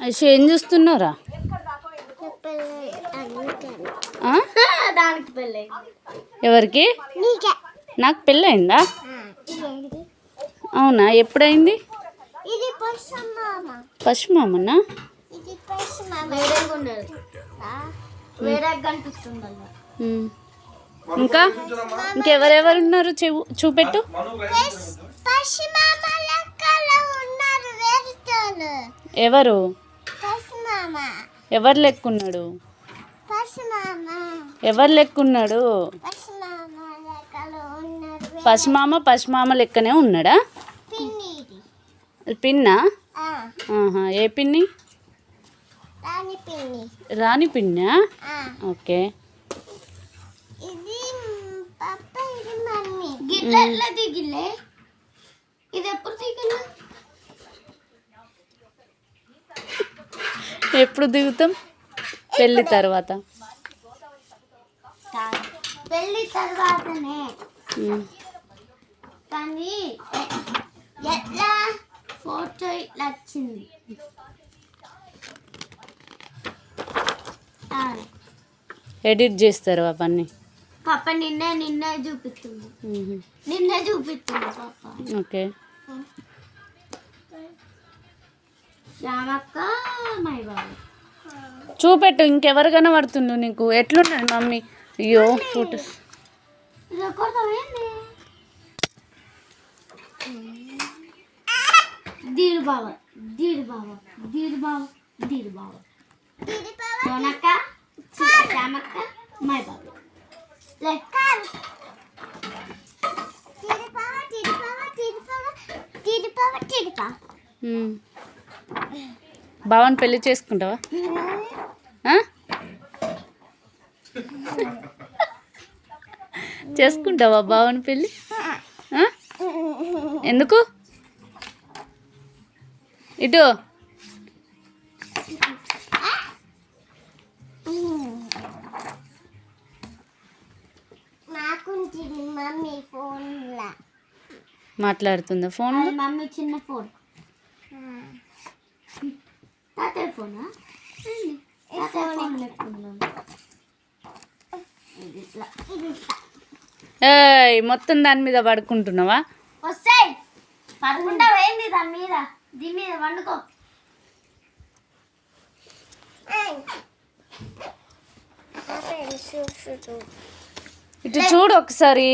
అయ్యో ఏం చూస్తున్నారా? ఎవరికి? నాకు పెళ్ళయిందా? అవునా, ఎప్పుడైంది? పశుమామనా? ఇంకా ఇంకెవరెవరు ఉన్నారు చూపెట్టు. ఎవరు ఎవరు లెక్కున్నాడు? ఎవరు లెక్కున్నాడు? పశుమామ లెక్కనే ఉన్నాడా? పిన్నా? ఏ పిన్ని? రాణి పిన్నా? ఓకే. ఎప్పుడు దిగుతాం? పెళ్ళి తర్వాతనే కానీ ఎట్లా ఫోటో ఇట్లా వచ్చింది. ఎడిట్ చేస్తారు అవన్నీ. పాప నిన్నే చూపిస్తుంది. పాప. ఓకే. రామక్క మై బాబు చూపెట్టు. ఇంకెవరు కనబడుతుండు నీకు? ఎట్లున్నది మమ్మీ? అయ్యో ఫోటోస్ దీరు బాబా సోనక్క రామక్క మై బాబు బావని పెళ్లి చేసుకుంటావా? చేసుకుంటావా బావని పెళ్ళి? ఎందుకు? ఇటు మాట్లాడుతుందా ఫోన్? మమ్మీ చిన్న ఫోన్. తాతయ్య ఫోనా? మొత్తం దాని మీద పడుకుంటున్నావా? వస్తాయి పడుకుంటావు ఏంది? దీని మీద వండుకో. ఇటు చూడు ఒకసారి.